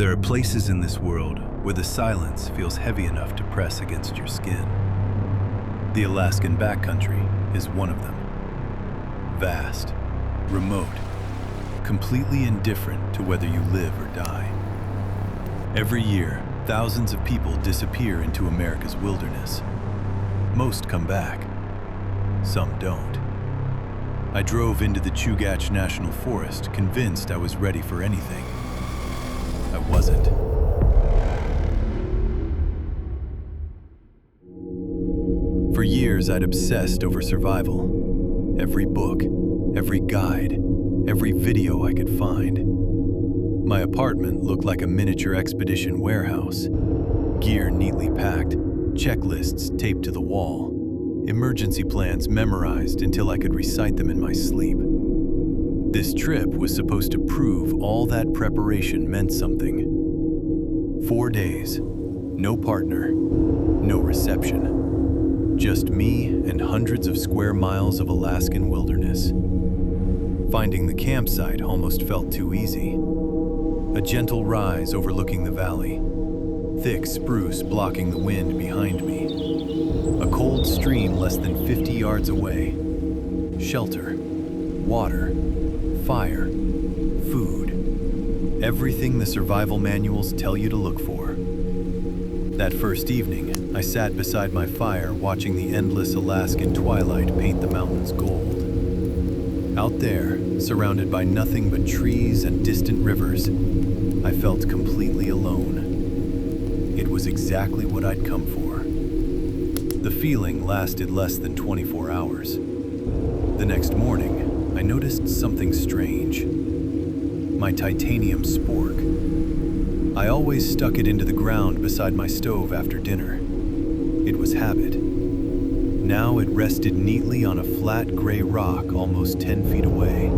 There are places in this world where the silence feels heavy enough to press against your skin. The Alaskan backcountry is one of them. Vast, remote, completely indifferent to whether you live or die. Every year, thousands of people disappear into America's wilderness. Most come back. Some don't. I drove into the Chugach National Forest convinced I was ready for anything. I wasn't. For years, I'd obsessed over survival. Every book, every guide, every video I could find. My apartment looked like a miniature expedition warehouse. Gear neatly packed, checklists taped to the wall, emergency plans memorized until I could recite them in my sleep. This trip was supposed to prove all that preparation meant something. 4 days, no partner, no reception. Just me and hundreds of square miles of Alaskan wilderness. Finding the campsite almost felt too easy. A gentle rise overlooking the valley, thick spruce blocking the wind behind me. A cold stream less than 50 yards away. Shelter, water, fire, food. Everything the survival manuals tell you to look for. That first evening, I sat beside my fire watching the endless Alaskan twilight paint the mountains gold. Out there, surrounded by nothing but trees and distant rivers, I felt completely alone. It was exactly what I'd come for. The feeling lasted less than 24 hours. The next morning, I noticed something strange. My titanium spork. I always stuck it into the ground beside my stove after dinner. It was habit. Now it rested neatly on a flat gray rock almost 10 feet away.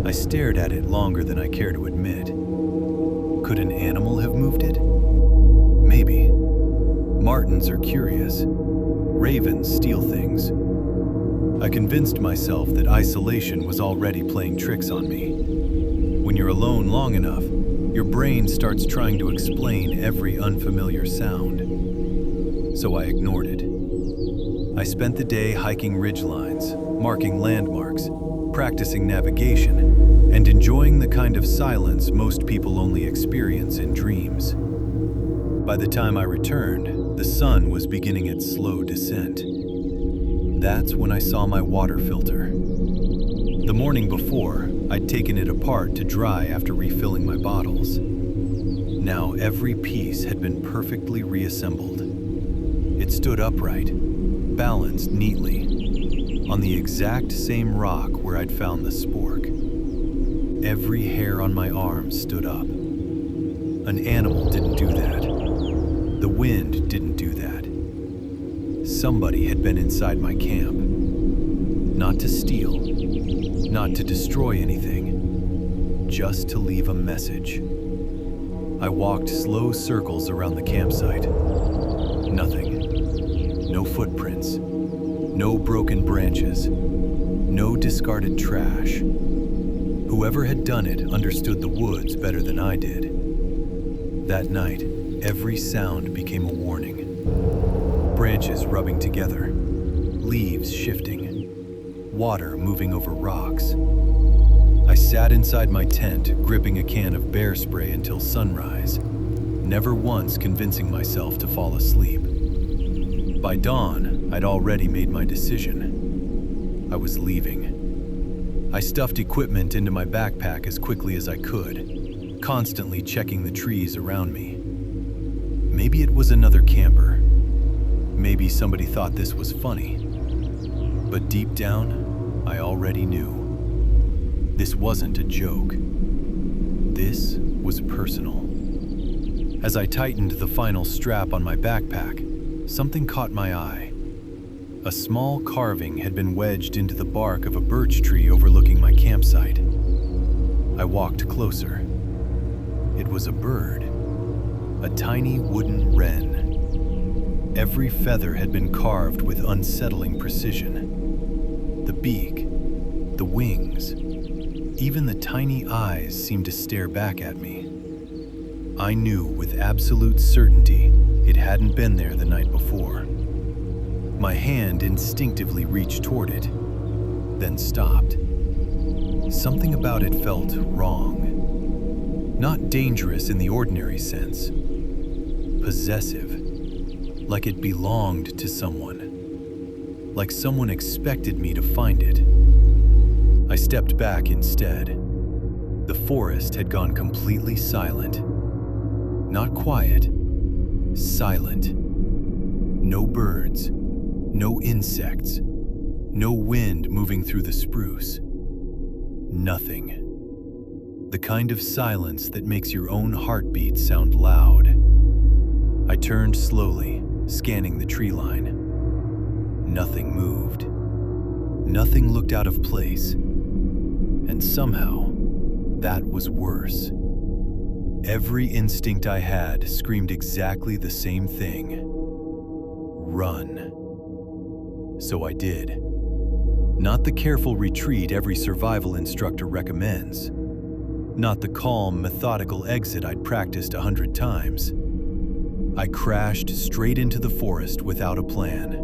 I stared at it longer than I care to admit. Could an animal have moved it? Maybe. Martins are curious. Ravens steal things. I convinced myself that isolation was already playing tricks on me. When you're alone long enough, your brain starts trying to explain every unfamiliar sound. So I ignored it. I spent the day hiking ridgelines, marking landmarks, practicing navigation, and enjoying the kind of silence most people only experience in dreams. By the time I returned, the sun was beginning its slow descent. That's when I saw my water filter. The morning before, I'd taken it apart to dry after refilling my bottles. Now every piece had been perfectly reassembled. It stood upright, balanced neatly, on the exact same rock where I'd found the spork. Every hair on my arm stood up. An animal didn't do that. The wind didn't do that. Somebody had been inside my camp. Not to steal, not to destroy anything, just to leave a message. I walked slow circles around the campsite. Nothing. No footprints. No broken branches. No discarded trash. Whoever had done it understood the woods better than I did. That night, every sound became a warning. Branches rubbing together, leaves shifting, water moving over rocks. I sat inside my tent, gripping a can of bear spray until sunrise, never once convincing myself to fall asleep. By dawn, I'd already made my decision. I was leaving. I stuffed equipment into my backpack as quickly as I could, constantly checking the trees around me. Maybe it was another camper. Maybe somebody thought this was funny. But deep down, I already knew. This wasn't a joke. This was personal. As I tightened the final strap on my backpack, something caught my eye. A small carving had been wedged into the bark of a birch tree overlooking my campsite. I walked closer. It was a bird, a tiny wooden wren. Every feather had been carved with unsettling precision. The beak, the wings, even the tiny eyes seemed to stare back at me. I knew with absolute certainty it hadn't been there the night before. My hand instinctively reached toward it, then stopped. Something about it felt wrong. Not dangerous in the ordinary sense. Possessive. Like it belonged to someone. Like someone expected me to find it. I stepped back instead. The forest had gone completely silent. Not quiet. Silent. No birds. No insects. No wind moving through the spruce. Nothing. The kind of silence that makes your own heartbeat sound loud. I turned slowly, scanning the tree line. Nothing moved. Nothing looked out of place. And somehow, that was worse. Every instinct I had screamed exactly the same thing. Run. So I did. Not the careful retreat every survival instructor recommends. Not the calm, methodical exit I'd practiced 100 times. I crashed straight into the forest without a plan.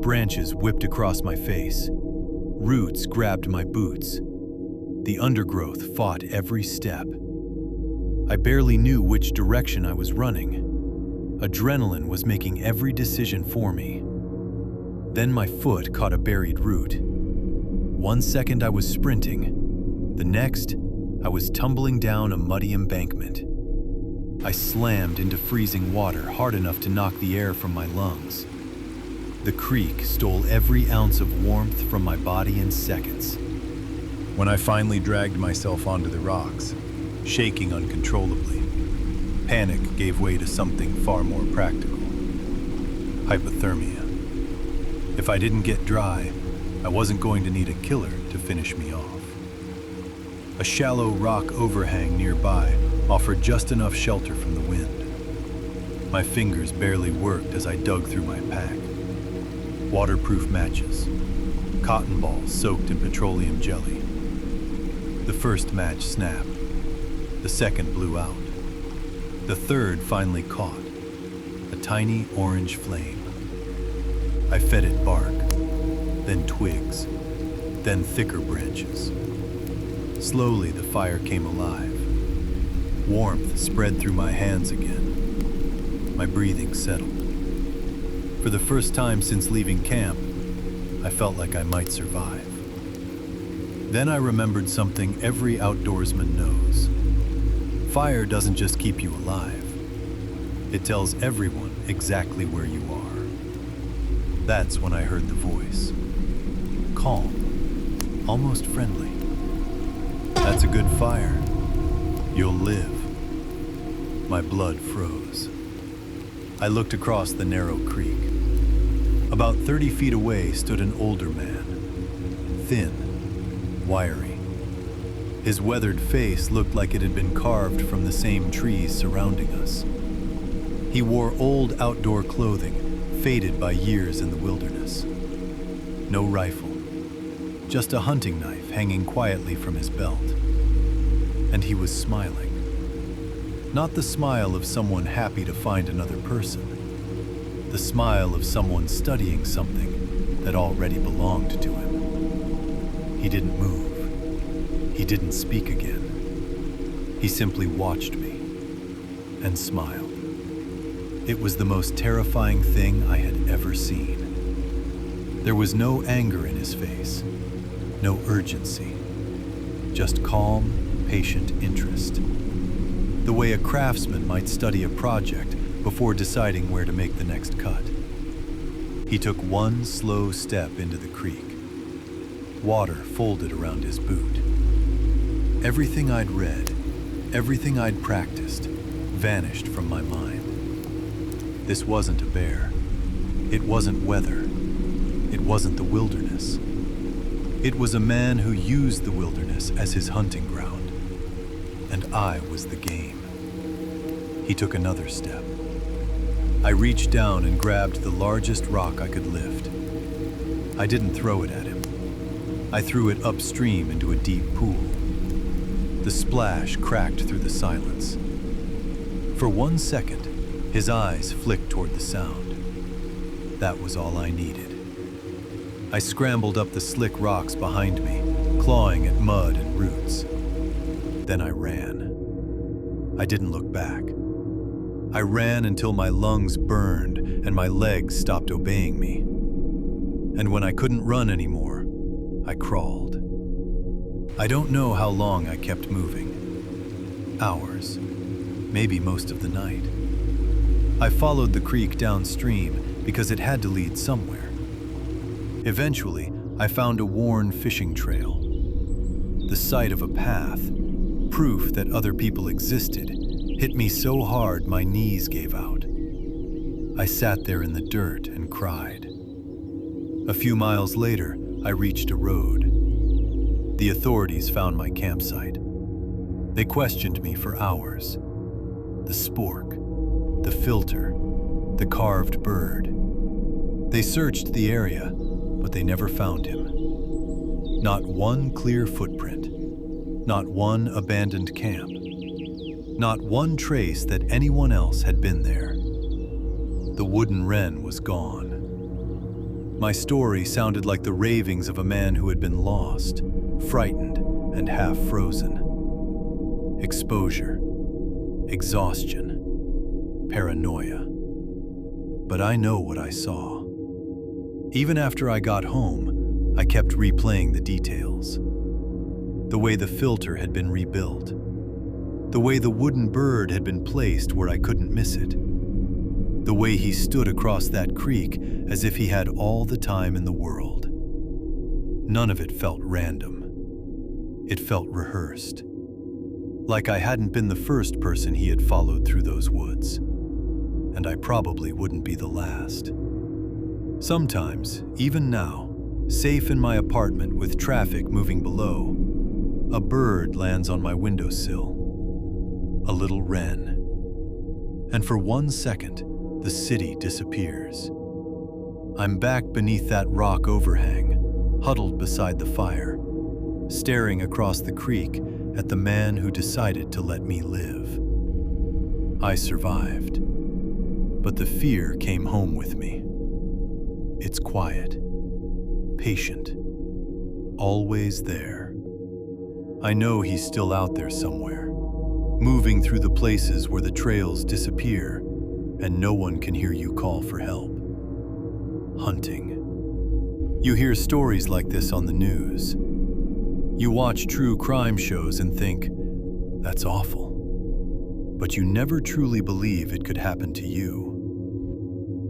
Branches whipped across my face. Roots grabbed my boots. The undergrowth fought every step. I barely knew which direction I was running. Adrenaline was making every decision for me. Then my foot caught a buried root. 1 second I was sprinting. The next, I was tumbling down a muddy embankment. I slammed into freezing water hard enough to knock the air from my lungs. The creek stole every ounce of warmth from my body in seconds. When I finally dragged myself onto the rocks, shaking uncontrollably, panic gave way to something far more practical. Hypothermia. If I didn't get dry, I wasn't going to need a killer to finish me off. A shallow rock overhang nearby offered just enough shelter from the wind. My fingers barely worked as I dug through my pack. Waterproof matches, cotton balls soaked in petroleum jelly. The first match snapped. The second blew out. The third finally caught, a tiny orange flame. I fed it bark, then twigs, then thicker branches. Slowly the fire came alive. Warmth spread through my hands again. My breathing settled. For the first time since leaving camp, I felt like I might survive. Then I remembered something every outdoorsman knows. Fire doesn't just keep you alive. It tells everyone exactly where you are. That's when I heard the voice. Calm, almost friendly. That's a good fire. You'll live. My blood froze. I looked across the narrow creek. About 30 feet away stood an older man. Thin, wiry. His weathered face looked like it had been carved from the same trees surrounding us. He wore old outdoor clothing, faded by years in the wilderness. No rifle, just a hunting knife hanging quietly from his belt. And he was smiling. Not the smile of someone happy to find another person. The smile of someone studying something that already belonged to him. He didn't move. He didn't speak again. He simply watched me and smiled. It was the most terrifying thing I had ever seen. There was no anger in his face, no urgency, just calm, patient interest. The way a craftsman might study a project before deciding where to make the next cut. He took one slow step into the creek. Water folded around his boot. Everything I'd read, everything I'd practiced, vanished from my mind. This wasn't a bear. It wasn't weather. It wasn't the wilderness. It was a man who used the wilderness as his hunting ground. And I was the game. He took another step. I reached down and grabbed the largest rock I could lift. I didn't throw it at him. I threw it upstream into a deep pool. The splash cracked through the silence. For 1 second, his eyes flicked toward the sound. That was all I needed. I scrambled up the slick rocks behind me, clawing at mud and roots. Then I ran. I didn't look back. I ran until my lungs burned and my legs stopped obeying me. And when I couldn't run anymore, I crawled. I don't know how long I kept moving. Hours, maybe most of the night. I followed the creek downstream because it had to lead somewhere. Eventually, I found a worn fishing trail. The sight of a path, proof that other people existed, hit me so hard my knees gave out. I sat there in the dirt and cried. A few miles later, I reached a road. The authorities found my campsite. They questioned me for hours. The spork, the filter, the carved bird. They searched the area, but they never found him. Not one clear footprint, not one abandoned camp, not one trace that anyone else had been there. The wooden wren was gone. My story sounded like the ravings of a man who had been lost, frightened, and half frozen. Exposure, exhaustion, paranoia. But I know what I saw. Even after I got home, I kept replaying the details. The way the filter had been rebuilt. The way the wooden bird had been placed where I couldn't miss it. The way he stood across that creek as if he had all the time in the world. None of it felt random. It felt rehearsed. Like I hadn't been the first person he had followed through those woods. And I probably wouldn't be the last. Sometimes, even now, safe in my apartment with traffic moving below, a bird lands on my windowsill. A little wren. And for 1 second, the city disappears. I'm back beneath that rock overhang, huddled beside the fire, staring across the creek at the man who decided to let me live. I survived, but the fear came home with me. It's quiet, patient, always there. I know he's still out there somewhere, moving through the places where the trails disappear and no one can hear you call for help. Hunting. You hear stories like this on the news. You watch true crime shows and think, that's awful. But you never truly believe it could happen to you.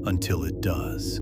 Until it does.